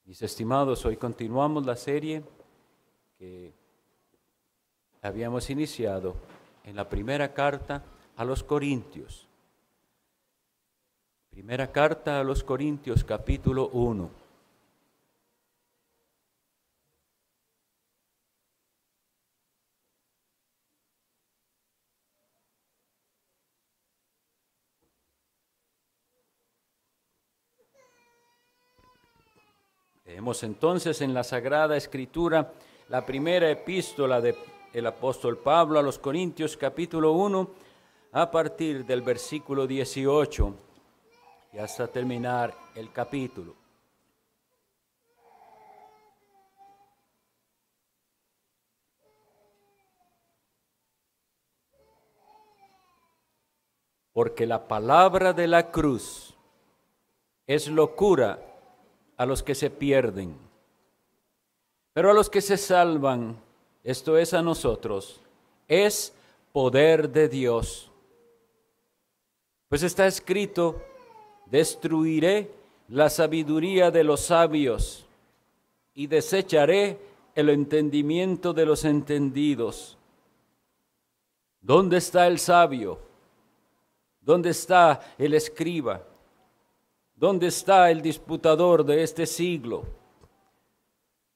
Mis estimados, hoy continuamos la serie que habíamos iniciado en la primera carta a los Corintios. Primera carta a los Corintios, capítulo 1. Leemos entonces en la Sagrada Escritura la primera epístola del apóstol Pablo a los Corintios, capítulo 1, a partir del versículo 18 y hasta terminar el capítulo. Porque la palabra de la cruz es locura a los que se pierden, pero a los que se salvan, esto es a nosotros, es poder de Dios. Pues está escrito: destruiré la sabiduría de los sabios y desecharé el entendimiento de los entendidos. ¿Dónde está el sabio? ¿Dónde está el escriba? ¿Dónde está el disputador de este siglo?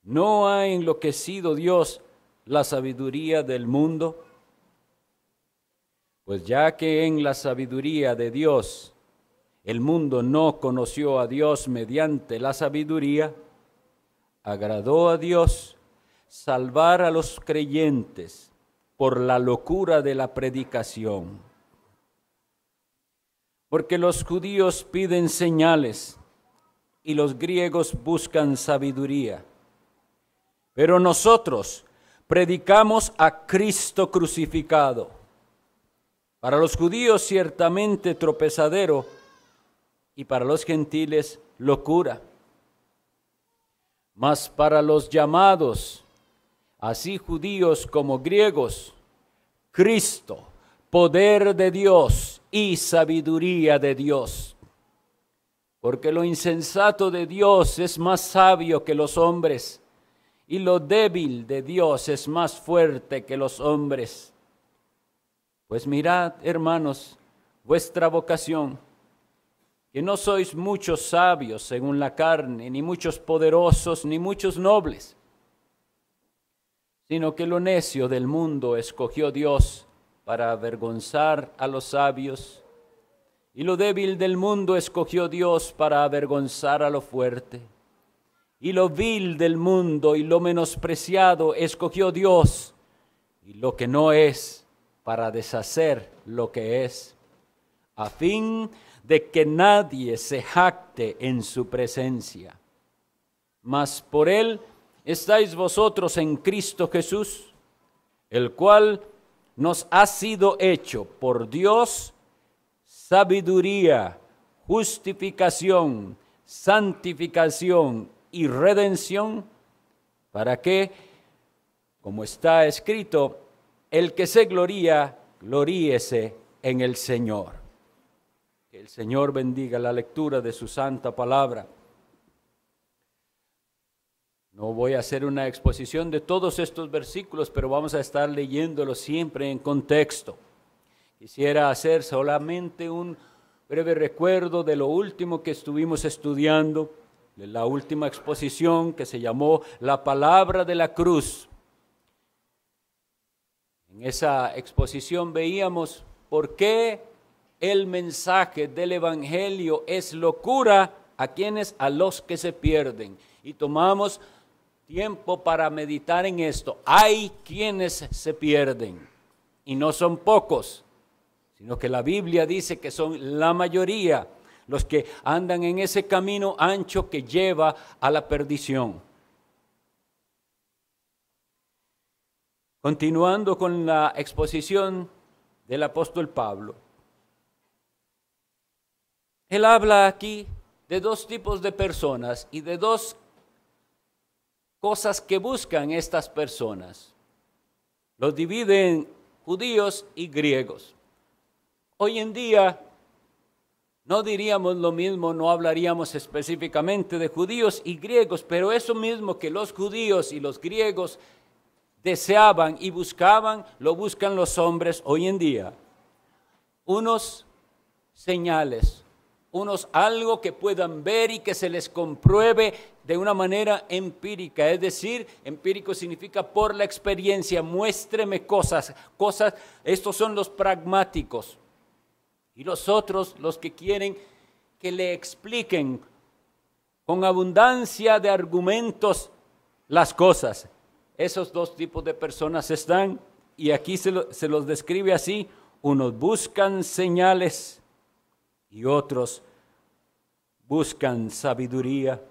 ¿No ha enloquecido Dios la sabiduría del mundo? Pues ya que en la sabiduría de Dios el mundo no conoció a Dios mediante la sabiduría, agradó a Dios salvar a los creyentes por la locura de la predicación. Porque los judíos piden señales y los griegos buscan sabiduría. Pero nosotros predicamos a Cristo crucificado. Para los judíos ciertamente tropezadero y para los gentiles locura. Mas para los llamados, así judíos como griegos, Cristo, poder de Dios y sabiduría de Dios. Porque lo insensato de Dios es más sabio que los hombres, y lo débil de Dios es más fuerte que los hombres. Pues mirad, hermanos, vuestra vocación, que no sois muchos sabios según la carne, ni muchos poderosos, ni muchos nobles, sino que lo necio del mundo escogió Dios para avergonzar a los sabios, y lo débil del mundo escogió Dios para avergonzar a lo fuerte, y lo vil del mundo y lo menospreciado escogió Dios, y lo que no es, para deshacer lo que es, a fin de que nadie se jacte en su presencia. Mas por él estáis vosotros en Cristo Jesús, el cual nos ha sido hecho por Dios sabiduría, justificación, santificación y redención, para que, como está escrito, el que se gloría, gloríese en el Señor. Que el Señor bendiga la lectura de su santa palabra. No voy a hacer una exposición de todos estos versículos, pero vamos a estar leyéndolos siempre en contexto. Quisiera hacer solamente un breve recuerdo de lo último que estuvimos estudiando, de la última exposición que se llamó La Palabra de la Cruz. En esa exposición veíamos por qué el mensaje del Evangelio es locura a quienes, a los que se pierden. Y tomamos tiempo para meditar en esto. Hay quienes se pierden y no son pocos, sino que la Biblia dice que son la mayoría los que andan en ese camino ancho que lleva a la perdición. Continuando con la exposición del apóstol Pablo, él habla aquí de dos tipos de personas y de dos cosas que buscan estas personas. Los divide en judíos y griegos. Hoy en día No diríamos lo mismo, no hablaríamos específicamente de judíos y griegos, pero eso mismo que los judíos y los griegos deseaban y buscaban, lo buscan los hombres hoy en día. Unos señales, algo que puedan ver y que se les compruebe de una manera empírica, es decir, empírico significa por la experiencia, muéstreme cosas, estos son los pragmáticos. Y los otros, los que quieren que le expliquen con abundancia de argumentos las cosas. Esos dos tipos de personas están, y aquí se los describe así: unos buscan señales y otros buscan sabiduría.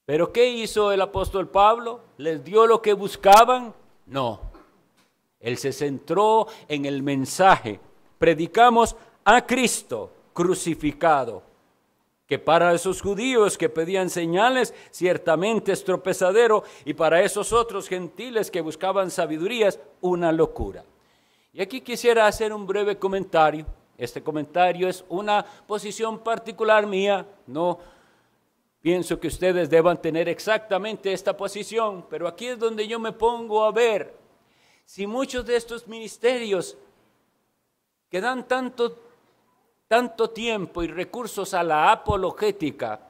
¿Pero qué hizo el apóstol Pablo? ¿Les dio lo que buscaban? No. Él se centró en el mensaje. Predicamos a Cristo crucificado, que para esos judíos que pedían señales ciertamente es tropezadero, y para esos otros gentiles que buscaban sabidurías, una locura. Y aquí quisiera hacer un breve comentario. Este comentario es una posición particular mía, no pienso que ustedes deban tener exactamente esta posición, pero aquí es donde yo me pongo a ver si muchos de estos ministerios que dan tanto tiempo y recursos a la apologética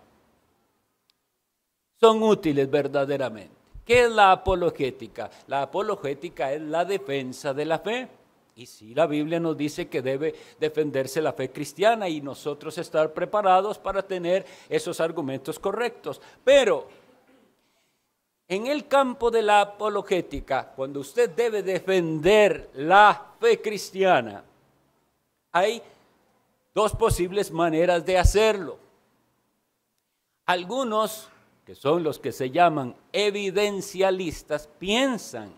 son útiles verdaderamente. ¿Qué es la apologética? La apologética es la defensa de la fe. Y sí, la Biblia nos dice que debe defenderse la fe cristiana y nosotros estar preparados para tener esos argumentos correctos. Pero en el campo de la apologética, cuando usted debe defender la fe cristiana, hay dos posibles maneras de hacerlo. Algunos, que son los que se llaman evidencialistas, piensan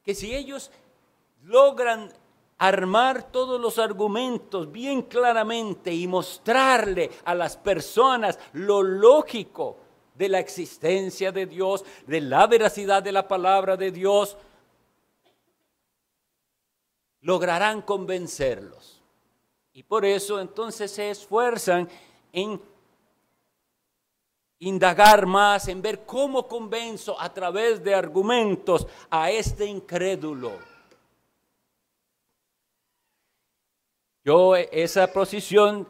que si ellos logran armar todos los argumentos bien claramente y mostrarle a las personas lo lógico de la existencia de Dios, de la veracidad de la palabra de Dios, lograrán convencerlos. Y por eso entonces se esfuerzan en indagar más, en ver cómo convenzo a través de argumentos a este incrédulo. Yo esa posición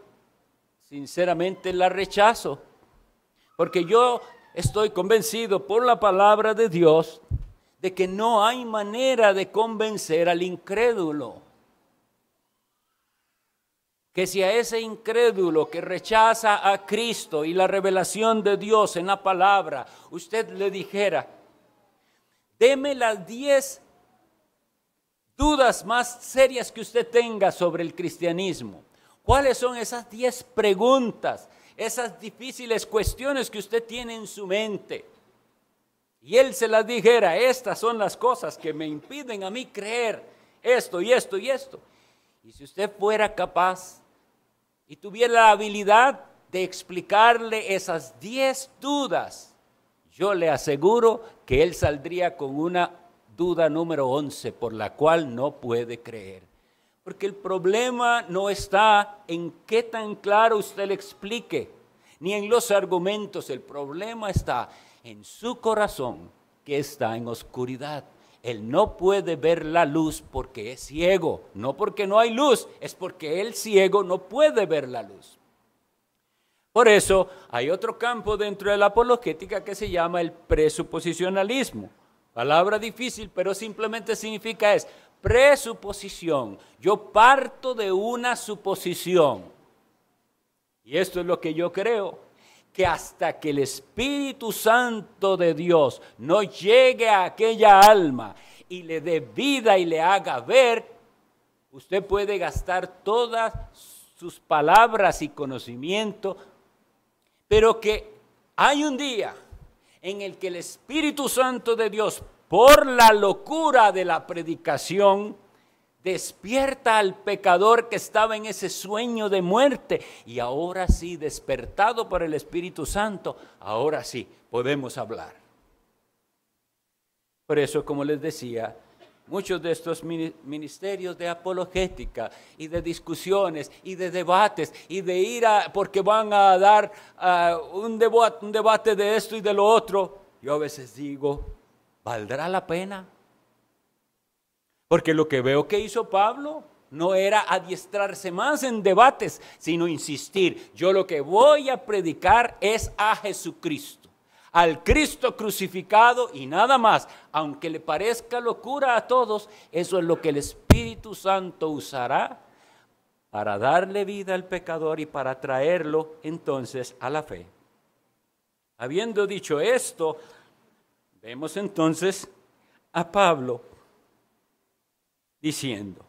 sinceramente la rechazo, porque yo estoy convencido por la palabra de Dios de que no hay manera de convencer al incrédulo. Que si a ese incrédulo que rechaza a Cristo y la revelación de Dios en la palabra, usted le dijera, deme las 10 dudas más serias que usted tenga sobre el cristianismo. ¿Cuáles son esas 10 preguntas, esas difíciles cuestiones que usted tiene en su mente? Y él se las dijera, estas son las cosas que me impiden a mí creer esto y esto y esto. Y si usted fuera capaz y tuviera la habilidad de explicarle esas 10 dudas, yo le aseguro que él saldría con una duda número 11 por la cual no puede creer. Porque el problema no está en qué tan claro usted le explique, ni en los argumentos. El problema está en su corazón, que está en oscuridad. Él no puede ver la luz porque es ciego, no porque no hay luz, es porque él ciego no puede ver la luz. Por eso hay otro campo dentro de la apologética que se llama el presuposicionalismo. Palabra difícil, pero simplemente significa es presuposición. Yo parto de una suposición. Y esto es lo que yo creo, que hasta que el Espíritu Santo de Dios no llegue a aquella alma y le dé vida y le haga ver, usted puede gastar todas sus palabras y conocimiento, pero que hay un día en el que el Espíritu Santo de Dios, por la locura de la predicación, despierta al pecador que estaba en ese sueño de muerte. Y ahora sí, despertado por el Espíritu Santo, ahora sí podemos hablar. Por eso, como les decía, muchos de estos ministerios de apologética y de discusiones y de debates y de ir porque van a dar un debate de esto y de lo otro, yo a veces digo, ¿valdrá la pena? Porque lo que veo que hizo Pablo no era adiestrarse más en debates, sino insistir. Yo lo que voy a predicar es a Jesucristo, al Cristo crucificado y nada más. Aunque le parezca locura a todos, eso es lo que el Espíritu Santo usará para darle vida al pecador y para traerlo entonces a la fe. Habiendo dicho esto, vemos entonces a Pablo diciendo,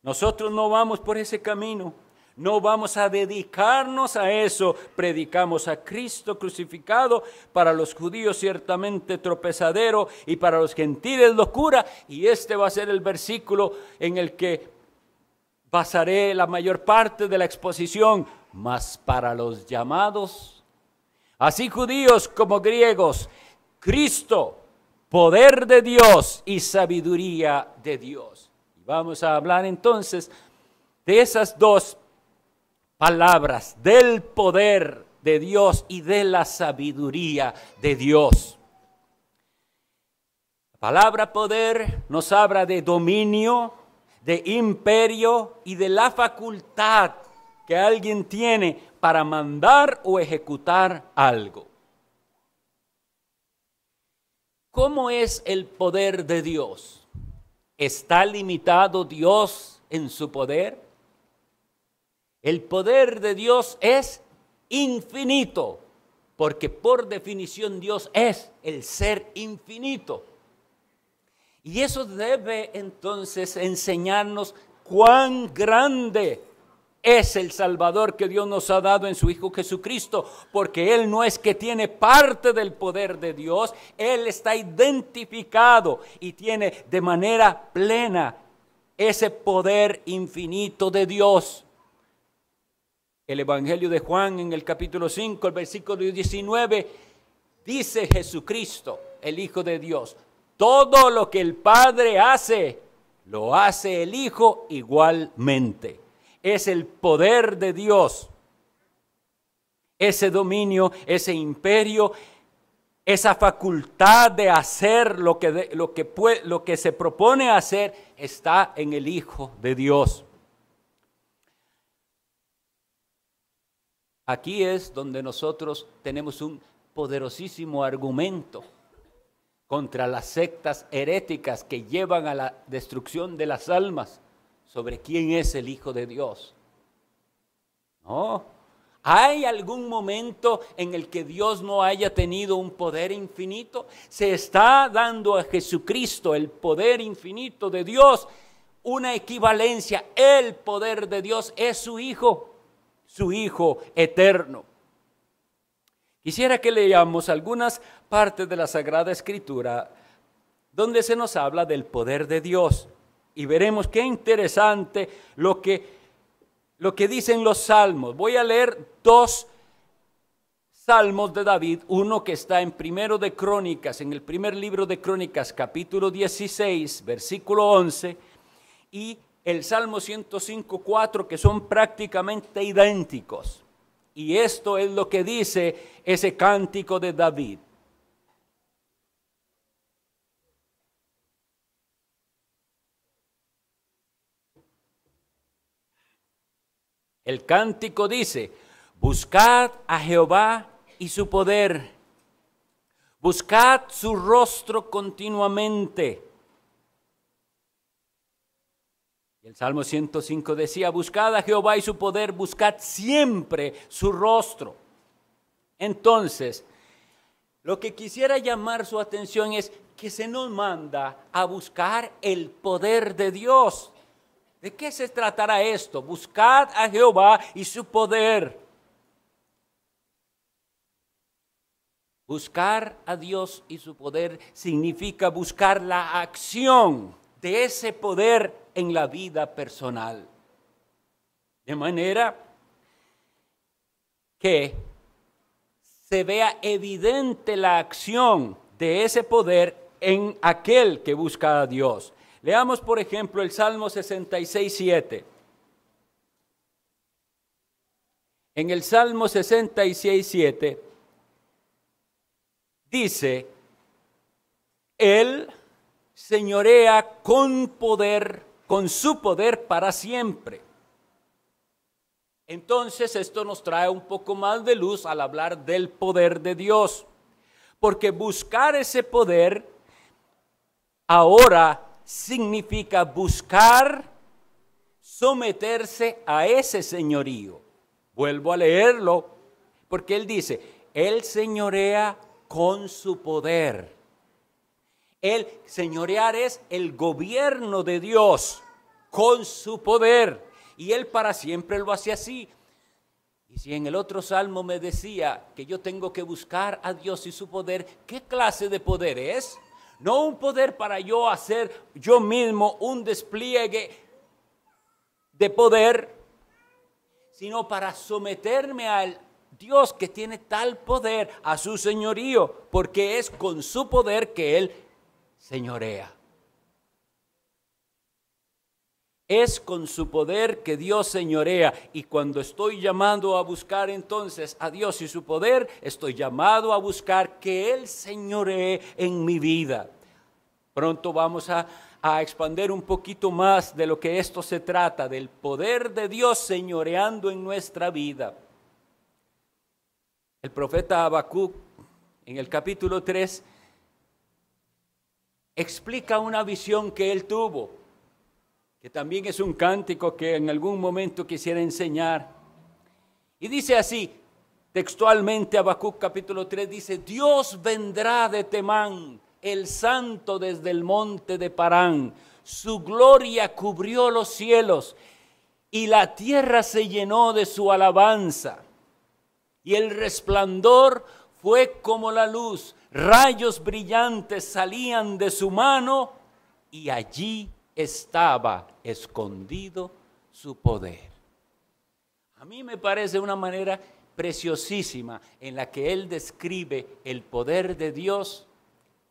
nosotros no vamos por ese camino, no vamos a dedicarnos a eso, predicamos a Cristo crucificado, para los judíos ciertamente tropezadero y para los gentiles locura, y este va a ser el versículo en el que basaré la mayor parte de la exposición, mas para los llamados, así judíos como griegos, Cristo, poder de Dios y sabiduría de Dios. Vamos a hablar entonces de esas dos palabras, del poder de Dios y de la sabiduría de Dios. La palabra poder nos habla de dominio, de imperio y de la facultad que alguien tiene para mandar o ejecutar algo. ¿Cómo es el poder de Dios? ¿Está limitado Dios en su poder? El poder de Dios es infinito, porque por definición Dios es el ser infinito. Y eso debe entonces enseñarnos cuán grande es el Salvador que Dios nos ha dado en su Hijo Jesucristo, porque Él no es que tiene parte del poder de Dios, Él está identificado y tiene de manera plena ese poder infinito de Dios. El Evangelio de Juan en el capítulo 5, el versículo 19, dice Jesucristo, el Hijo de Dios, todo lo que el Padre hace, lo hace el Hijo igualmente. Es el poder de Dios, ese dominio, ese imperio, esa facultad de hacer lo que se propone hacer, está en el Hijo de Dios. Aquí es donde nosotros tenemos un poderosísimo argumento contra las sectas heréticas que llevan a la destrucción de las almas, sobre quién es el Hijo de Dios. No, ¿hay algún momento en el que Dios no haya tenido un poder infinito? Se está dando a Jesucristo, el poder infinito de Dios, una equivalencia. El poder de Dios es su Hijo eterno. Quisiera que leamos algunas partes de la Sagrada Escritura donde se nos habla del poder de Dios. Y veremos qué interesante lo que dicen los salmos. Voy a leer dos salmos de David, uno que está en Primero de Crónicas, en el primer libro de Crónicas, capítulo 16, versículo 11, y el Salmo 105:4, que son prácticamente idénticos. Y esto es lo que dice ese cántico de David. El cántico dice, buscad a Jehová y su poder, buscad su rostro continuamente. Y el Salmo 105 decía, buscad a Jehová y su poder, buscad siempre su rostro. Entonces, lo que quisiera llamar su atención es que se nos manda a buscar el poder de Dios. ¿De qué se tratará esto? Buscad a Jehová y su poder. Buscar a Dios y su poder significa buscar la acción de ese poder en la vida personal. De manera que se vea evidente la acción de ese poder en aquel que busca a Dios. Leamos, por ejemplo, el Salmo 66:7. En el Salmo 66:7 dice: Él señorea con poder, con su poder para siempre. Entonces esto nos trae un poco más de luz al hablar del poder de Dios, porque buscar ese poder ahora significa buscar someterse a ese señorío. Vuelvo a leerlo, porque él dice: Él señorea con su poder. El señorear es el gobierno de Dios con su poder, y Él para siempre lo hace así. Y si en el otro salmo me decía que yo tengo que buscar a Dios y su poder, ¿qué clase de poder es? No un poder para yo hacer yo mismo un despliegue de poder, sino para someterme al Dios que tiene tal poder, a su señorío, porque es con su poder que Él señorea. Es con su poder que Dios señorea, y cuando estoy llamado a buscar entonces a Dios y su poder, estoy llamado a buscar que Él señoree en mi vida. Pronto vamos a expandir un poquito más de lo que esto se trata, del poder de Dios señoreando en nuestra vida. El profeta Habacuc, en el capítulo 3, explica una visión que él tuvo, que también es un cántico que en algún momento quisiera enseñar. Y dice así, textualmente, Habacuc capítulo 3 dice: Dios vendrá de Temán, el santo desde el monte de Parán. Su gloria cubrió los cielos y la tierra se llenó de su alabanza. Y el resplandor fue como la luz, rayos brillantes salían de su mano y allí estaba escondido su poder. A mí me parece una manera preciosísima en la que él describe el poder de Dios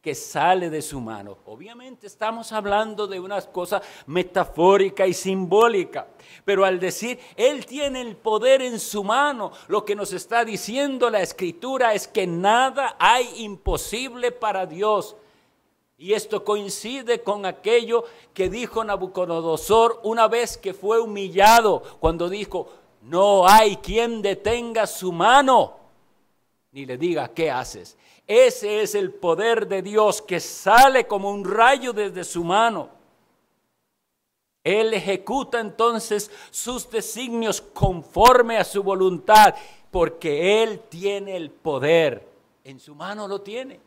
que sale de su mano. Obviamente estamos hablando de una cosa metafórica y simbólica, pero al decir Él tiene el poder en su mano, lo que nos está diciendo la Escritura es que nada hay imposible para Dios. Y esto coincide con aquello que dijo Nabucodonosor una vez que fue humillado, cuando dijo: no hay quien detenga su mano, ni le diga ¿qué haces? Ese es el poder de Dios que sale como un rayo desde su mano. Él ejecuta entonces sus designios conforme a su voluntad, porque Él tiene el poder. En su mano lo tiene.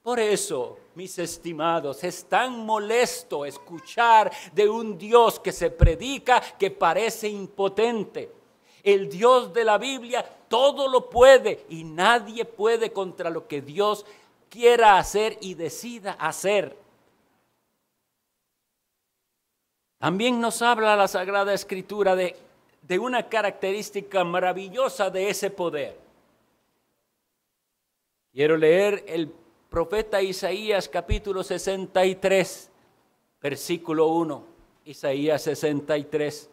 Por eso, mis estimados, es tan molesto escuchar de un Dios que se predica que parece impotente. El Dios de la Biblia todo lo puede y nadie puede contra lo que Dios quiera hacer y decida hacer. También nos habla la Sagrada Escritura de una característica maravillosa de ese poder. Quiero leer el profeta Isaías capítulo 63, versículo 1. Isaías 63.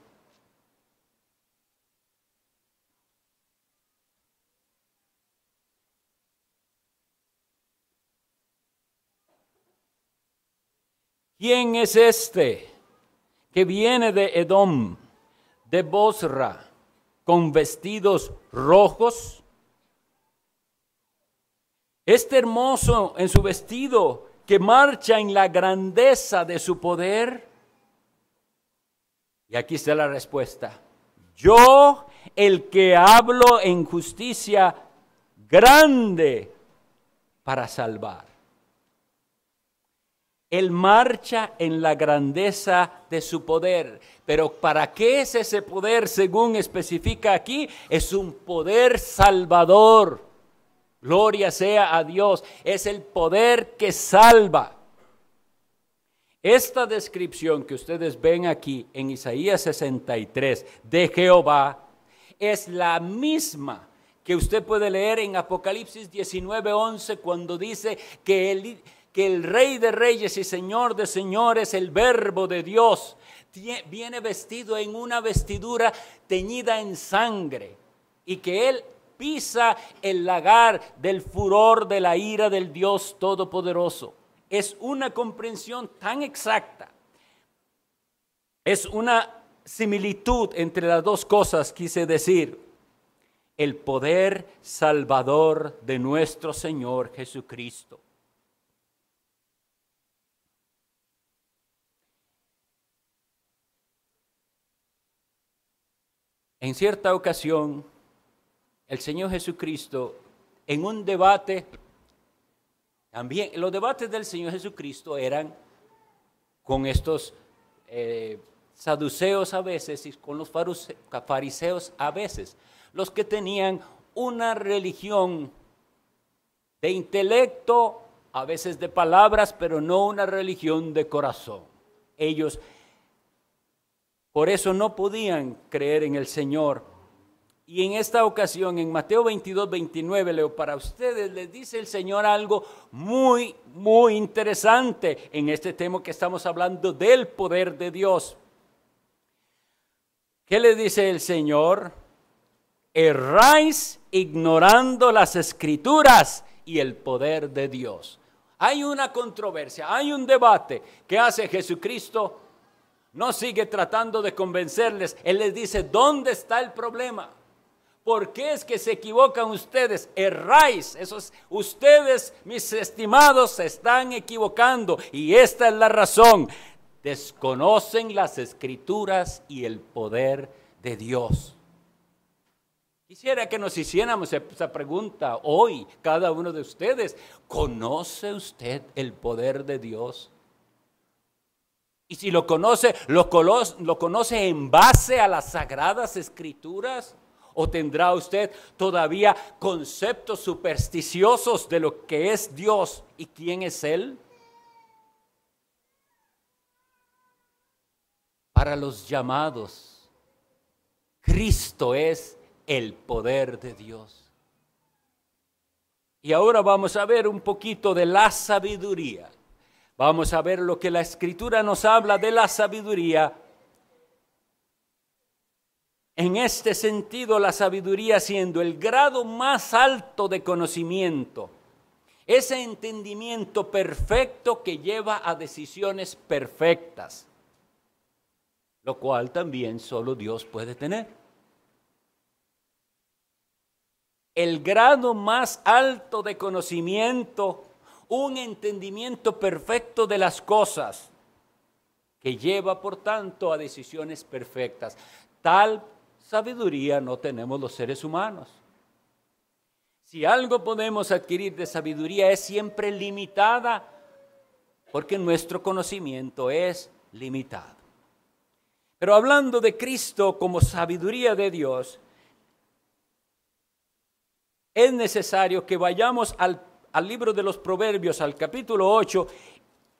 ¿Quién es este que viene de Edom, de Bosra, con vestidos rojos? Este hermoso en su vestido, que marcha en la grandeza de su poder. Y aquí está la respuesta: yo, el que hablo en justicia grande para salvar. Él marcha en la grandeza de su poder. Pero ¿para qué es ese poder? Según especifica aquí, es un poder salvador. Gloria sea a Dios. Es el poder que salva. Esta descripción que ustedes ven aquí en Isaías 63 de Jehová es la misma que usted puede leer en Apocalipsis 19:11, cuando dice que que el Rey de Reyes y Señor de Señores, el Verbo de Dios, viene vestido en una vestidura teñida en sangre y que Él pisa el lagar del furor de la ira del Dios Todopoderoso. Es una comprensión tan exacta. Es una similitud entre las dos cosas, quise decir. El poder salvador de nuestro Señor Jesucristo. En cierta ocasión, el Señor Jesucristo, en un debate, también los debates del Señor Jesucristo eran con estos saduceos a veces y con los fariseos a veces, los que tenían una religión de intelecto, a veces de palabras, pero no una religión de corazón. Ellos por eso no podían creer en el Señor. Y en esta ocasión, en Mateo 22, 29, leo para ustedes, les dice el Señor algo muy, muy interesante en este tema que estamos hablando del poder de Dios. ¿Qué le dice el Señor? Erráis ignorando las Escrituras y el poder de Dios. Hay una controversia, hay un debate que hace Jesucristo. No sigue tratando de convencerles. Él les dice, ¿dónde está el problema? ¿Por qué es que se equivocan ustedes? Erráis. Ustedes, mis estimados, se están equivocando. Y esta es la razón. Desconocen las Escrituras y el poder de Dios. Quisiera que nos hiciéramos esa pregunta hoy, cada uno de ustedes. ¿Conoce usted el poder de Dios? Y si lo conoce en base a las Sagradas Escrituras, ¿o tendrá usted todavía conceptos supersticiosos de lo que es Dios y quién es Él? Para los llamados, Cristo es el poder de Dios. Y ahora vamos a ver un poquito de la sabiduría. Vamos a ver lo que la Escritura nos habla de la sabiduría. En este sentido, la sabiduría siendo el grado más alto de conocimiento, ese entendimiento perfecto que lleva a decisiones perfectas, lo cual también solo Dios puede tener. El grado más alto de conocimiento, un entendimiento perfecto de las cosas, que lleva por tanto a decisiones perfectas. Tal sabiduría no tenemos los seres humanos. Si algo podemos adquirir de sabiduría es siempre limitada, porque nuestro conocimiento es limitado. Pero hablando de Cristo como sabiduría de Dios, es necesario que vayamos al libro de los Proverbios, al capítulo 8,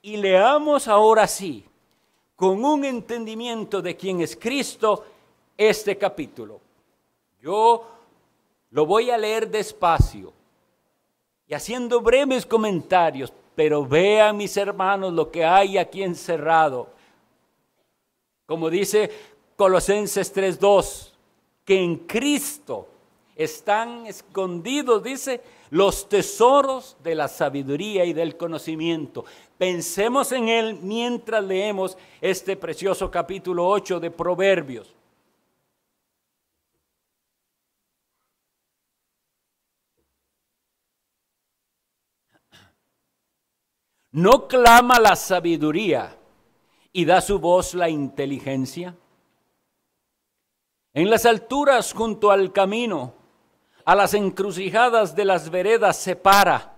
y leamos ahora sí, con un entendimiento de quién es Cristo, este capítulo. Yo lo voy a leer despacio y haciendo breves comentarios, pero vean, mis hermanos, lo que hay aquí encerrado. Como dice Colosenses 3:2, que en Cristo están escondidos, dice, los tesoros de la sabiduría y del conocimiento. Pensemos en Él mientras leemos este precioso capítulo 8 de Proverbios. ¿No clama la sabiduría y da su voz la inteligencia? En las alturas junto al camino, a las encrucijadas de las veredas se para.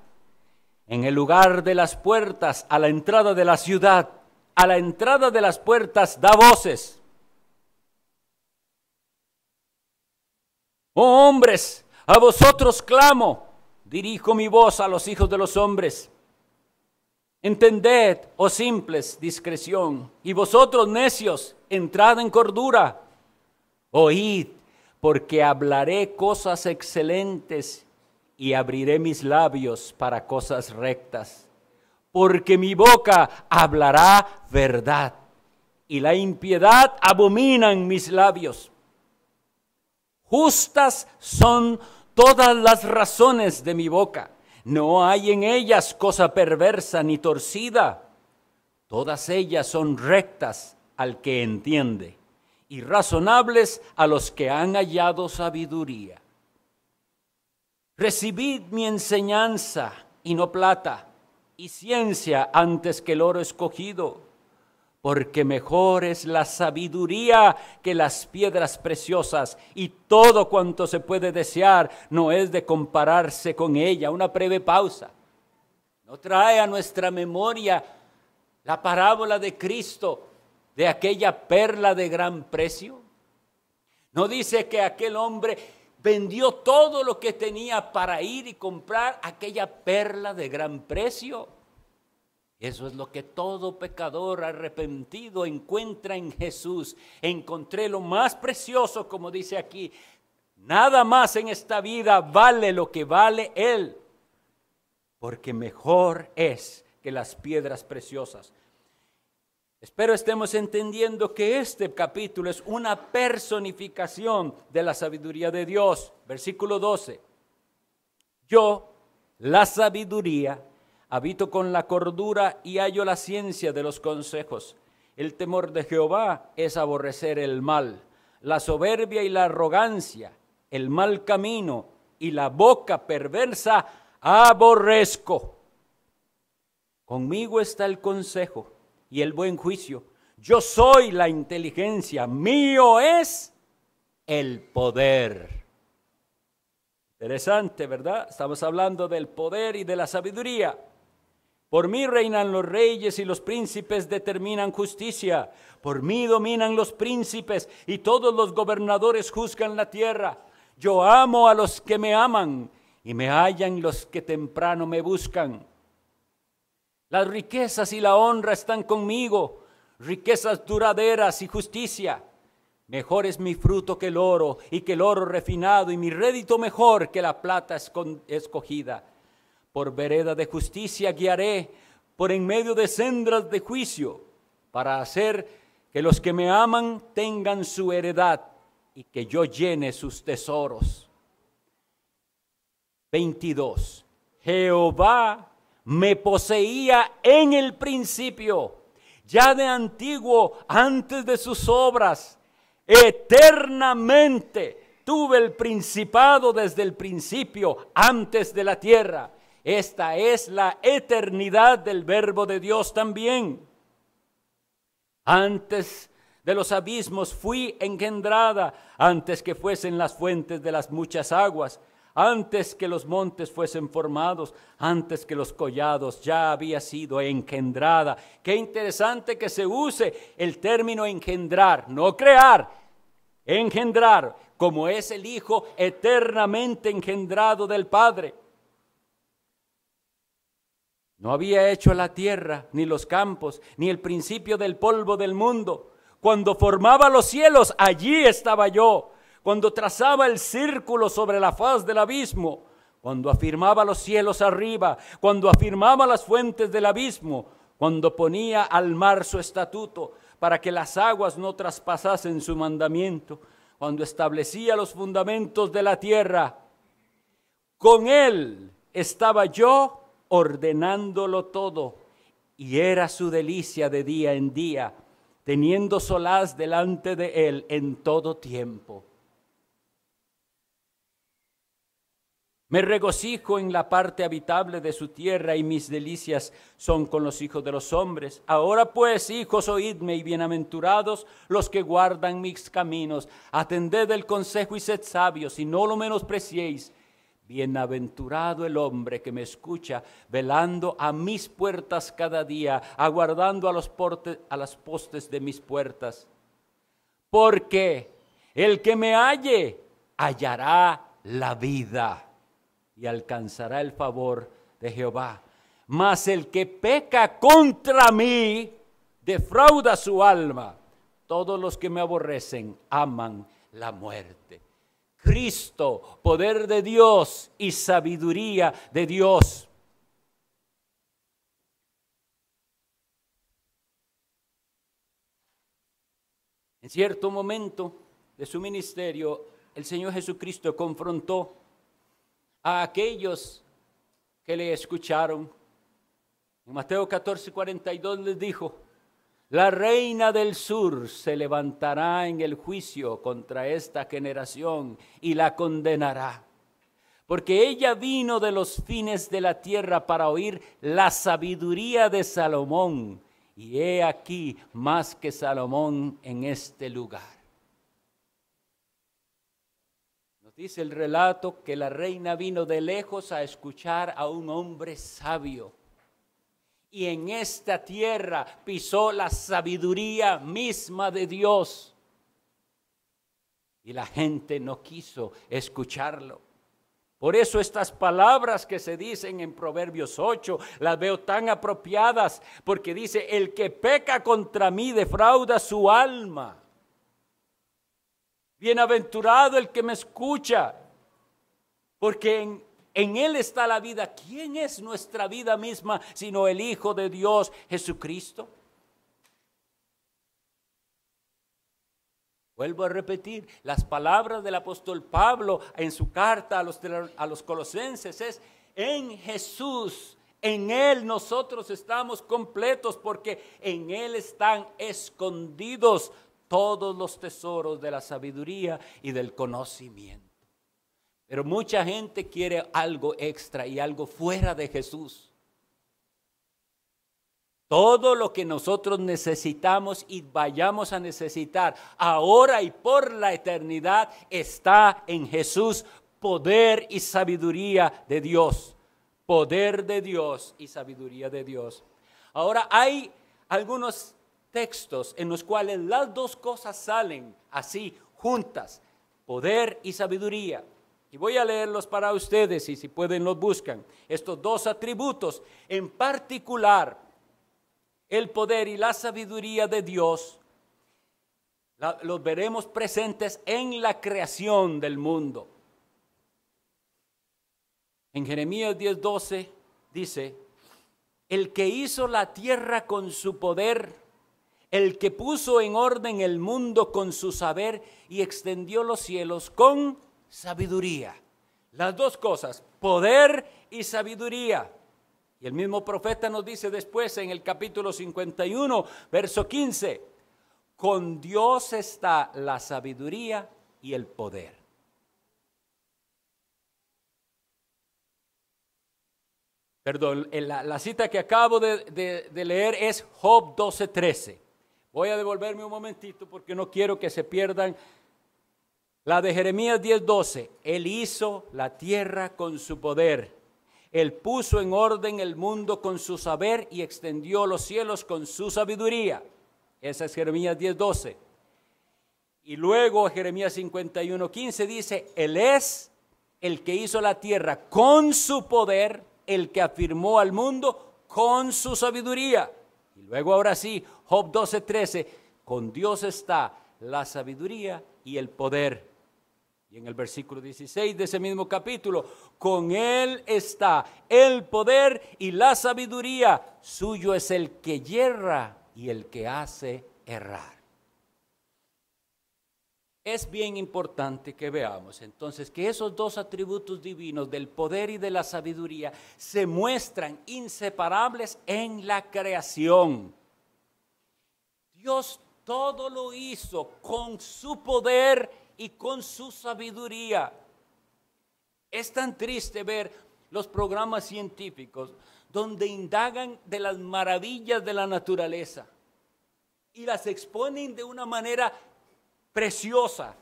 En el lugar de las puertas, a la entrada de la ciudad, a la entrada de las puertas da voces. Oh hombres, a vosotros clamo, dirijo mi voz a los hijos de los hombres. Entended, oh simples, discreción, y vosotros necios, entrad en cordura. Oíd, porque hablaré cosas excelentes y abriré mis labios para cosas rectas. porque mi boca hablará verdad, y la impiedad abominan mis labios. Justas son todas las razones de mi boca, no hay en ellas cosa perversa ni torcida. Todas ellas son rectas al que entiende, y razonables a los que han hallado sabiduría. Recibid mi enseñanza, y no plata, y ciencia antes que el oro escogido, porque mejor es la sabiduría que las piedras preciosas, y todo cuanto se puede desear no es de compararse con ella. Una breve pausa. ¿No trae a nuestra memoria la parábola de Cristo de aquella perla de gran precio? ¿No dice que aquel hombre vendió todo lo que tenía para ir y comprar aquella perla de gran precio? Eso es lo que todo pecador arrepentido encuentra en Jesús. Encontré lo más precioso, como dice aquí. Nada más en esta vida vale lo que vale Él, porque mejor es que las piedras preciosas. Espero estemos entendiendo que este capítulo es una personificación de la sabiduría de Dios. Versículo 12. Yo, la sabiduría, habito con la cordura y hallo la ciencia de los consejos. El temor de Jehová es aborrecer el mal, la soberbia y la arrogancia, el mal camino y la boca perversa aborrezco. Conmigo está el consejo y el buen juicio. Yo soy la inteligencia, mío es el poder. Interesante, ¿verdad? Estamos hablando del poder y de la sabiduría. Por mí reinan los reyes y los príncipes determinan justicia. Por mí dominan los príncipes y todos los gobernadores juzgan la tierra. Yo amo a los que me aman y me hallan los que temprano me buscan. Las riquezas y la honra están conmigo, riquezas duraderas y justicia. Mejor es mi fruto que el oro y que el oro refinado, y mi rédito mejor que la plata escogida. Por vereda de justicia guiaré, por en medio de sendas de juicio, para hacer que los que me aman tengan su heredad y que yo llene sus tesoros. 22. Jehová me poseía en el principio, ya de antiguo, antes de sus obras. Eternamente tuve el principado desde el principio, antes de la tierra. Esta es la eternidad del verbo de Dios también. Antes de los abismos fui engendrada, antes que fuesen las fuentes de las muchas aguas, antes que los montes fuesen formados, antes que los collados ya había sido engendrada. Qué interesante que se use el término engendrar, no crear, engendrar, como es el Hijo eternamente engendrado del Padre. No había hecho la tierra, ni los campos, ni el principio del polvo del mundo. Cuando formaba los cielos, allí estaba yo. Cuando trazaba el círculo sobre la faz del abismo. Cuando afirmaba los cielos arriba. Cuando afirmaba las fuentes del abismo. Cuando ponía al mar su estatuto, para que las aguas no traspasasen su mandamiento. Cuando establecía los fundamentos de la tierra. Con él estaba yo, ordenándolo todo, y era su delicia de día en día, teniendo solaz delante de él en todo tiempo. Me regocijo en la parte habitable de su tierra, y mis delicias son con los hijos de los hombres. Ahora pues, hijos, oídme, y bienaventurados los que guardan mis caminos. Atended el consejo y sed sabios, y no lo menospreciéis. Bienaventurado el hombre que me escucha, velando a mis puertas cada día, aguardando a las postes de mis puertas. Porque el que me halle, hallará la vida y alcanzará el favor de Jehová. Mas el que peca contra mí, defrauda su alma. Todos los que me aborrecen aman la muerte. Cristo, poder de Dios y sabiduría de Dios. En cierto momento de su ministerio, el Señor Jesucristo confrontó a aquellos que le escucharon. En Mateo 14:42 les dijo: la reina del sur se levantará en el juicio contra esta generación y la condenará, porque ella vino de los fines de la tierra para oír la sabiduría de Salomón, y he aquí más que Salomón en este lugar. Nos dice el relato que la reina vino de lejos a escuchar a un hombre sabio. Y en esta tierra pisó la sabiduría misma de Dios. Y la gente no quiso escucharlo. Por eso estas palabras que se dicen en Proverbios 8, las veo tan apropiadas, porque dice: el que peca contra mí defrauda su alma. Bienaventurado el que me escucha, porque en Él está la vida. ¿Quién es nuestra vida misma sino el Hijo de Dios, Jesucristo? Vuelvo a repetir, las palabras del apóstol Pablo en su carta a los Colosenses es: en Jesús, en Él nosotros estamos completos, porque en Él están escondidos todos los tesoros de la sabiduría y del conocimiento. Pero mucha gente quiere algo extra y algo fuera de Jesús. Todo lo que nosotros necesitamos y vayamos a necesitar ahora y por la eternidad está en Jesús. Poder y sabiduría de Dios. Poder de Dios y sabiduría de Dios. Ahora hay algunos textos en los cuales las dos cosas salen así juntas. Poder y sabiduría. Y voy a leerlos para ustedes y si pueden los buscan. Estos dos atributos, en particular, el poder y la sabiduría de Dios, los veremos presentes en la creación del mundo. En Jeremías 10:12 dice: el que hizo la tierra con su poder, el que puso en orden el mundo con su saber y extendió los cielos con sabiduría. Las dos cosas, poder y sabiduría. Y el mismo profeta nos dice después en el capítulo 51, verso 15: con Dios está la sabiduría y el poder. Perdón, la cita que acabo de leer es Job 12:13. Voy a devolverme un momentito porque no quiero que se pierdan. La de Jeremías 10:12, Él hizo la tierra con su poder. Él puso en orden el mundo con su saber y extendió los cielos con su sabiduría. Esa es Jeremías 10:12. Y luego Jeremías 51:15 dice: Él es el que hizo la tierra con su poder, el que afirmó al mundo con su sabiduría. Y luego ahora sí, Job 12:13, con Dios está la sabiduría y el poder. Y en el versículo 16 de ese mismo capítulo, con Él está el poder y la sabiduría, suyo es el que yerra y el que hace errar. Es bien importante que veamos entonces que esos dos atributos divinos del poder y de la sabiduría se muestran inseparables en la creación. Dios todo lo hizo con su poder y con su sabiduría. Es tan triste ver los programas científicos donde indagan de las maravillas de la naturaleza y las exponen de una manera preciosa,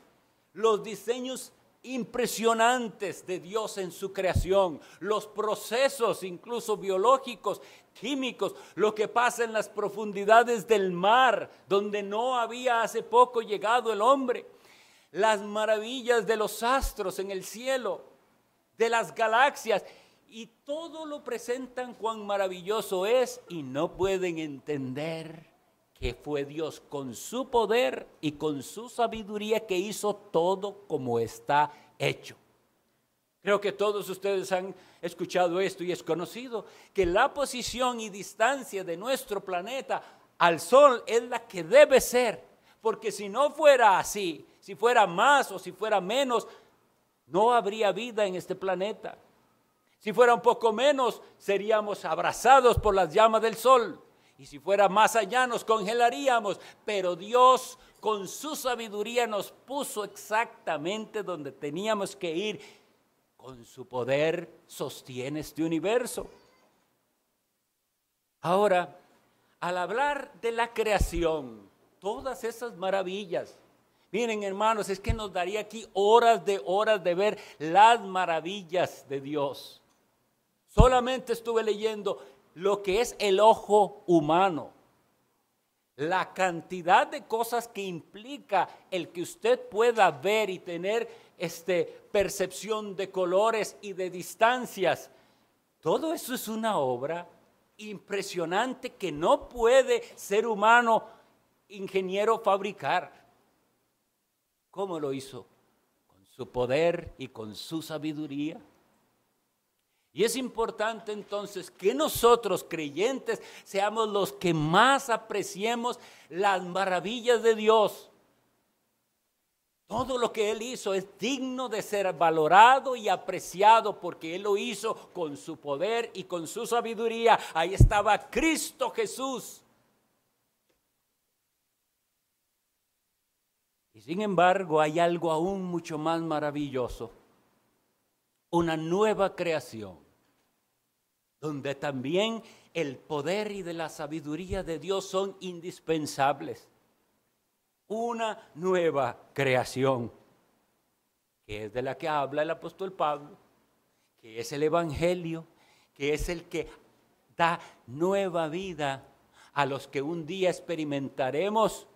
los diseños impresionantes de Dios en su creación, los procesos incluso biológicos, químicos, lo que pasa en las profundidades del mar, donde no había hace poco llegado el hombre, las maravillas de los astros en el cielo, de las galaxias, y todo lo presentan cuán maravilloso es, y no pueden entender que fue Dios con su poder y con su sabiduría que hizo todo como está hecho. Creo que todos ustedes han escuchado esto y es conocido que la posición y distancia de nuestro planeta al Sol es la que debe ser Porque si no fuera así, si fuera más o si fuera menos, no habría vida en este planeta. Si fuera un poco menos, seríamos abrazados por las llamas del sol. Y si fuera más allá, nos congelaríamos. Pero Dios, con su sabiduría, nos puso exactamente donde teníamos que ir. Con su poder sostiene este universo. Ahora, al hablar de la creación, todas esas maravillas, miren, hermanos, es que nos daría aquí horas de ver las maravillas de Dios. Solamente estuve leyendo lo que es el ojo humano, la cantidad de cosas que implica el que usted pueda ver y tener percepción de colores y de distancias. Todo eso es una obra impresionante que no puede ser humano, ingeniero, fabricar. ¿Cómo lo hizo? Con su poder y con su sabiduría. Y es importante entonces que nosotros creyentes seamos los que más apreciemos las maravillas de Dios. Todo lo que Él hizo es digno de ser valorado y apreciado porque Él lo hizo con su poder y con su sabiduría. Ahí estaba Cristo Jesús. Y sin embargo hay algo aún mucho más maravilloso. Una nueva creación, donde también el poder y de la sabiduría de Dios son indispensables. Una nueva creación, que es de la que habla el apóstol Pablo, que es el Evangelio, que es el que da nueva vida a los que un día experimentaremos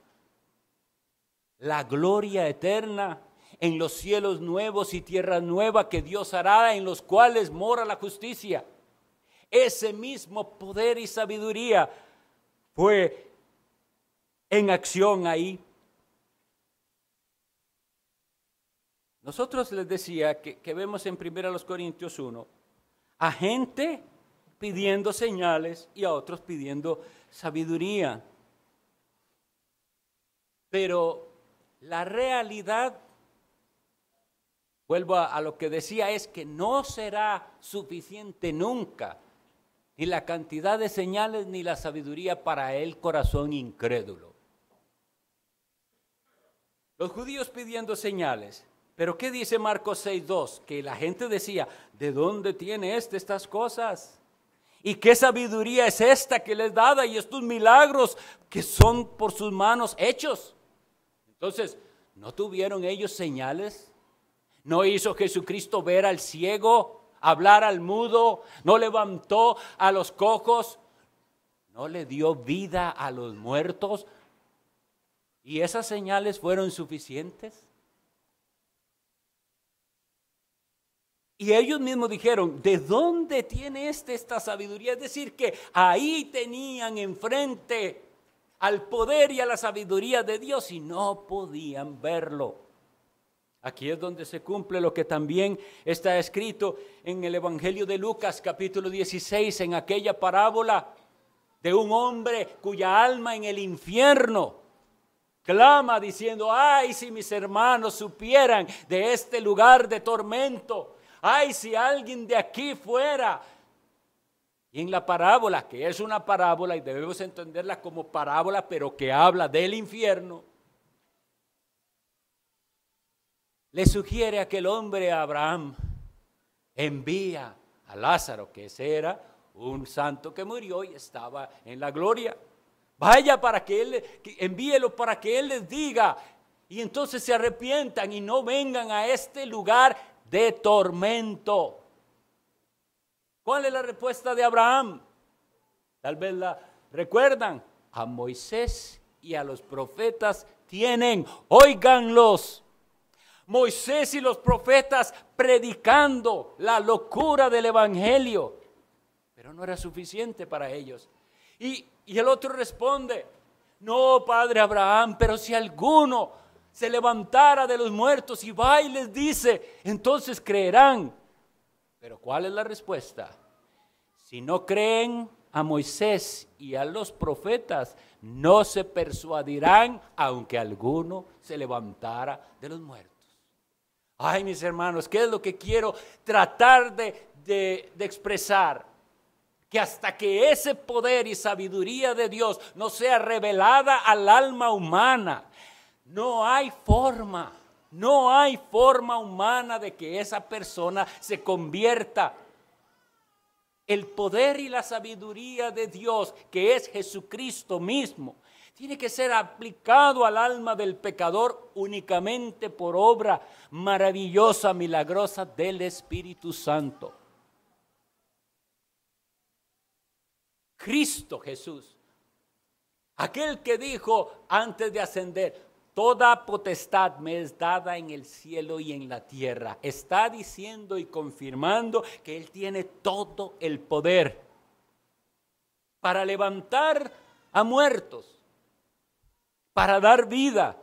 la gloria eterna en los cielos nuevos y tierra nueva que Dios hará, en los cuales mora la justicia. Ese mismo poder y sabiduría fue en acción ahí. Nosotros les decía que vemos en 1 Corintios 1 a gente pidiendo señales y a otros pidiendo sabiduría. Pero la realidad, vuelvo a lo que decía, es que no será suficiente nunca ni la cantidad de señales ni la sabiduría para el corazón incrédulo. Los judíos pidiendo señales. Pero ¿qué dice Marcos 6:2? Que la gente decía, ¿de dónde tiene estas cosas? ¿Y qué sabiduría es esta que les dada? Y estos milagros que son por sus manos hechos. Entonces, ¿no tuvieron ellos señales? ¿No hizo Jesucristo ver al ciego, hablar al mudo? ¿No levantó a los cojos? ¿No le dio vida a los muertos? ¿Y esas señales fueron suficientes? Y ellos mismos dijeron, ¿de dónde tiene esta sabiduría? Es decir, que ahí tenían enfrente al poder y a la sabiduría de Dios y no podían verlo. Aquí es donde se cumple lo que también está escrito en el Evangelio de Lucas, capítulo 16, en aquella parábola de un hombre cuya alma en el infierno clama diciendo, ay, si mis hermanos supieran de este lugar de tormento. Ay, si alguien de aquí fuera. Y en la parábola, que es una parábola y debemos entenderla como parábola, pero que habla del infierno, le sugiere a aquel hombre a Abraham, envía a Lázaro, que ese era un santo que murió y estaba en la gloria. Vaya para envíelo para que él les diga, y entonces se arrepientan y no vengan a este lugar de tormento. ¿Cuál es la respuesta de Abraham? Tal vez la recuerdan. A Moisés y a los profetas tienen, óiganlos. Moisés y los profetas predicando la locura del evangelio. Pero no era suficiente para ellos. Y el otro responde, no, padre Abraham, pero si alguno se levantara de los muertos y va y les dice, entonces creerán. Pero ¿cuál es la respuesta? Si no creen, a Moisés y a los profetas, no se persuadirán aunque alguno se levantara de los muertos. Ay, mis hermanos, ¿qué es lo que quiero tratar de expresar? Que hasta que ese poder y sabiduría de Dios no sea revelada al alma humana, no hay forma humana de que esa persona se convierta. El poder y la sabiduría de Dios, que es Jesucristo mismo, tiene que ser aplicado al alma del pecador únicamente por obra maravillosa, milagrosa del Espíritu Santo. Cristo Jesús, aquel que dijo antes de ascender, toda potestad me es dada en el cielo y en la tierra, está diciendo y confirmando que Él tiene todo el poder para levantar a muertos, para dar vida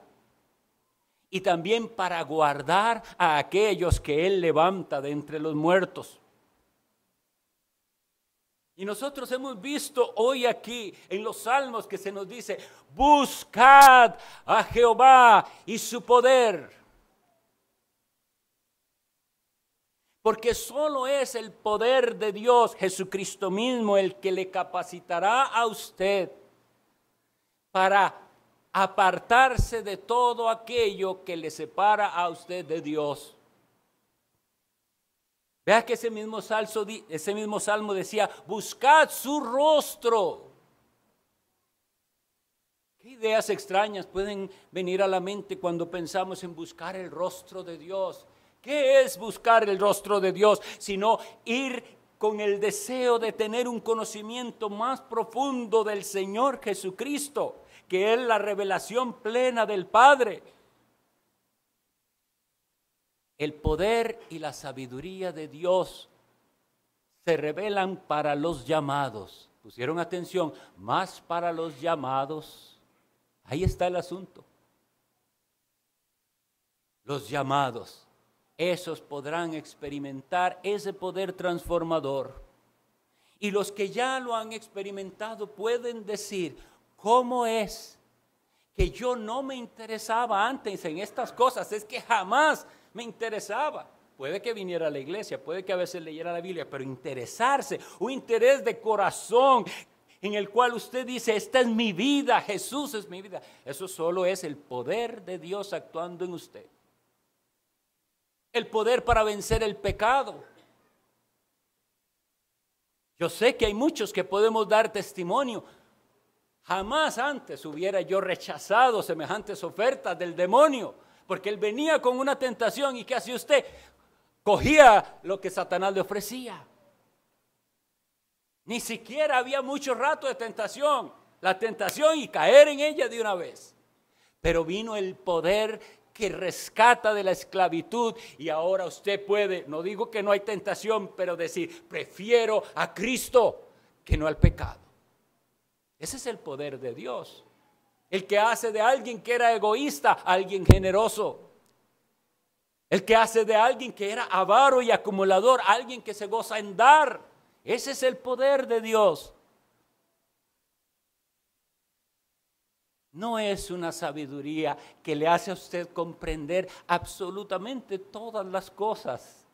y también para guardar a aquellos que Él levanta de entre los muertos. Y nosotros hemos visto hoy aquí en los salmos que se nos dice, buscad a Jehová y su poder. Porque solo es el poder de Dios, Jesucristo mismo, el que le capacitará a usted para apartarse de todo aquello que le separa a usted de Dios. Vea que ese mismo salmo decía, buscad su rostro. ¿Qué ideas extrañas pueden venir a la mente cuando pensamos en buscar el rostro de Dios? ¿Qué es buscar el rostro de Dios? Sino ir con el deseo de tener un conocimiento más profundo del Señor Jesucristo, que es la revelación plena del Padre. El poder y la sabiduría de Dios se revelan para los llamados. Pusieron atención, más para los llamados. Ahí está el asunto. Los llamados, esos podrán experimentar ese poder transformador. Y los que ya lo han experimentado pueden decir, ¿cómo es que yo no me interesaba antes en estas cosas? Es que jamás me interesaba. Puede que viniera a la iglesia, puede que a veces leyera la Biblia, pero interesarse, un interés de corazón en el cual usted dice, esta es mi vida, Jesús es mi vida. Eso solo es el poder de Dios actuando en usted. El poder para vencer el pecado. Yo sé que hay muchos que podemos dar testimonio. Jamás antes hubiera yo rechazado semejantes ofertas del demonio, porque él venía con una tentación y ¿qué hacía usted? Cogía lo que Satanás le ofrecía. Ni siquiera había mucho rato de tentación, la tentación y caer en ella de una vez. Pero vino el poder que rescata de la esclavitud y ahora usted puede, no digo que no hay tentación, pero decir, prefiero a Cristo que no al pecado. Ese es el poder de Dios. El que hace de alguien que era egoísta, alguien generoso. El que hace de alguien que era avaro y acumulador, alguien que se goza en dar. Ese es el poder de Dios. No es una sabiduría que le hace a usted comprender absolutamente todas las cosas.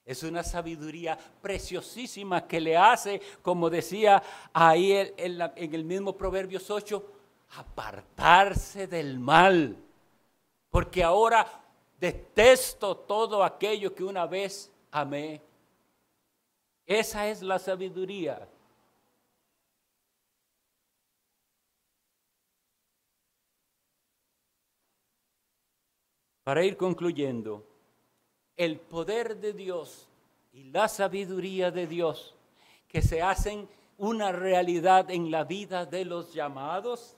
Es una sabiduría preciosísima que le hace, como decía ahí en el mismo Proverbios 8, apartarse del mal. Porque ahora detesto todo aquello que una vez amé. Esa es la sabiduría. Para ir concluyendo, el poder de Dios y la sabiduría de Dios que se hacen una realidad en la vida de los llamados,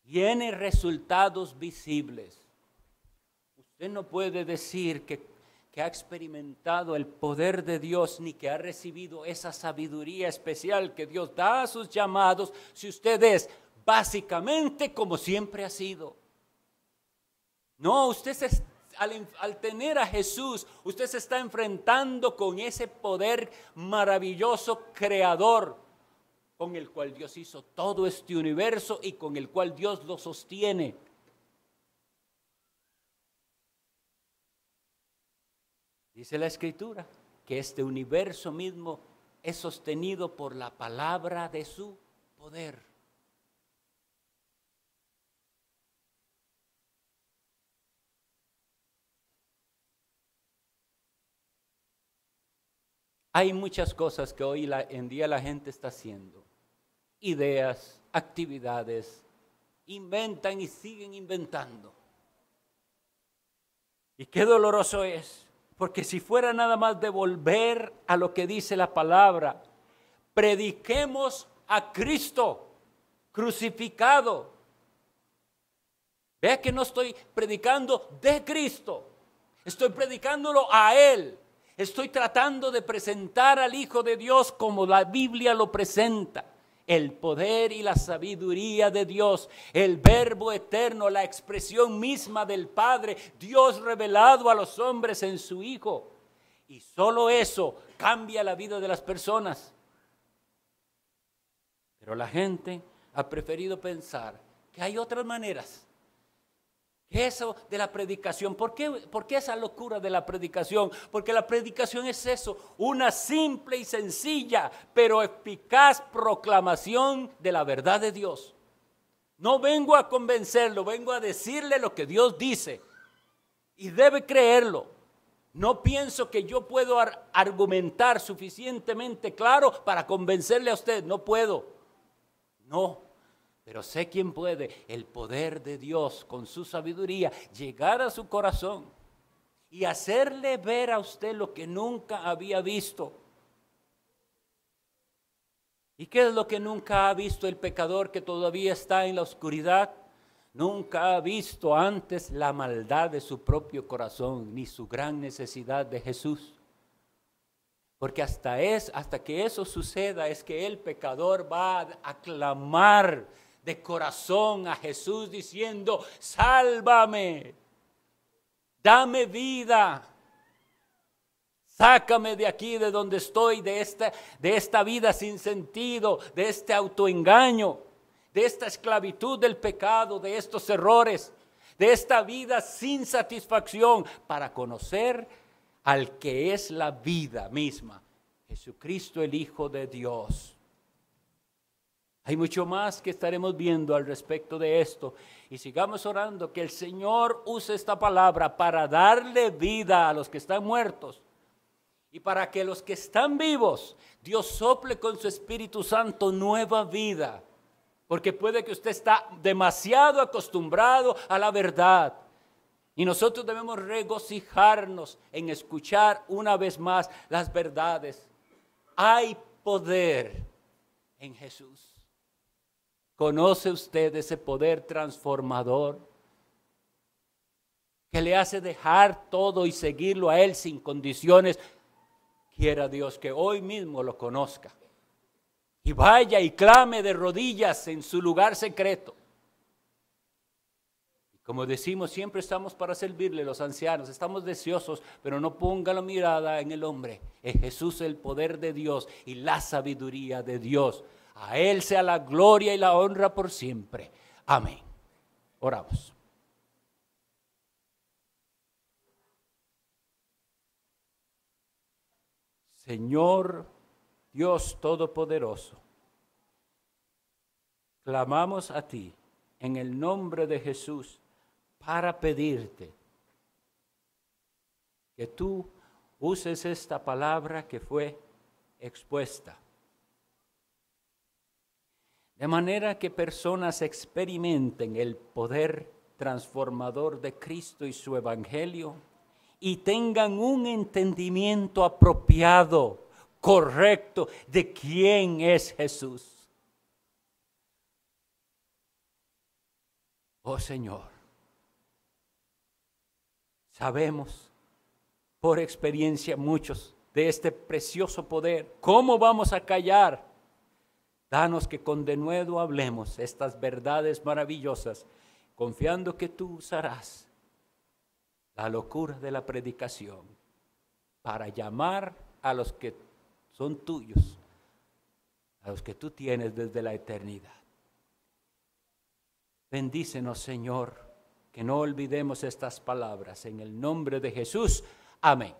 tiene resultados visibles. Usted no puede decir que ha experimentado el poder de Dios ni que ha recibido esa sabiduría especial que Dios da a sus llamados si usted es básicamente como siempre ha sido. No, usted al tener a Jesús, usted se está enfrentando con ese poder maravilloso creador, con el cual Dios hizo todo este universo y con el cual Dios lo sostiene. Dice la Escritura que este universo mismo es sostenido por la palabra de su poder. Hay muchas cosas que hoy en día la gente está haciendo. Ideas, actividades, inventan y siguen inventando. Y qué doloroso es, porque si fuera nada más de volver a lo que dice la palabra, prediquemos a Cristo crucificado. Vea que no estoy predicando de Cristo, estoy predicándolo a Él. Estoy tratando de presentar al Hijo de Dios como la Biblia lo presenta. El poder y la sabiduría de Dios, el Verbo eterno, la expresión misma del Padre, Dios revelado a los hombres en su Hijo. Y solo eso cambia la vida de las personas. Pero la gente ha preferido pensar que hay otras maneras. Eso de la predicación, ¿por qué esa locura de la predicación? Porque la predicación es eso, una simple y sencilla, pero eficaz proclamación de la verdad de Dios. No vengo a convencerlo, vengo a decirle lo que Dios dice y debe creerlo. No pienso que yo puedo argumentar suficientemente claro para convencerle a usted, no puedo, no. Pero sé quién puede, el poder de Dios con su sabiduría, llegar a su corazón y hacerle ver a usted lo que nunca había visto. ¿Y qué es lo que nunca ha visto el pecador que todavía está en la oscuridad? Nunca ha visto antes la maldad de su propio corazón, ni su gran necesidad de Jesús. Porque hasta que eso suceda es que el pecador va a clamar de corazón a Jesús diciendo: sálvame, dame vida, sácame de aquí, de donde estoy, de esta vida sin sentido, de este autoengaño, de esta esclavitud del pecado, de estos errores, de esta vida sin satisfacción, para conocer al que es la vida misma, Jesucristo el Hijo de Dios. Hay mucho más que estaremos viendo al respecto de esto, y sigamos orando que el Señor use esta palabra para darle vida a los que están muertos y para que los que están vivos, Dios sople con su Espíritu Santo nueva vida, porque puede que usted está demasiado acostumbrado a la verdad y nosotros debemos regocijarnos en escuchar una vez más las verdades. Hay poder en Jesús. ¿Conoce usted ese poder transformador que le hace dejar todo y seguirlo a Él sin condiciones? Quiera Dios que hoy mismo lo conozca y vaya y clame de rodillas en su lugar secreto. Y como decimos, siempre estamos para servirle, los ancianos, estamos deseosos, pero no ponga la mirada en el hombre. Es Jesús el poder de Dios y la sabiduría de Dios. A Él sea la gloria y la honra por siempre. Amén. Oramos. Señor Dios Todopoderoso, clamamos a ti en el nombre de Jesús para pedirte que tú uses esta palabra que fue expuesta, de manera que personas experimenten el poder transformador de Cristo y su evangelio y tengan un entendimiento apropiado, correcto, de quién es Jesús. Oh Señor, sabemos por experiencia muchos de este precioso poder. ¿Cómo vamos a callar? Danos que con denuedo hablemos estas verdades maravillosas, confiando que tú usarás la locura de la predicación, para llamar a los que son tuyos, a los que tú tienes desde la eternidad. Bendícenos, Señor, que no olvidemos estas palabras. En el nombre de Jesús. Amén.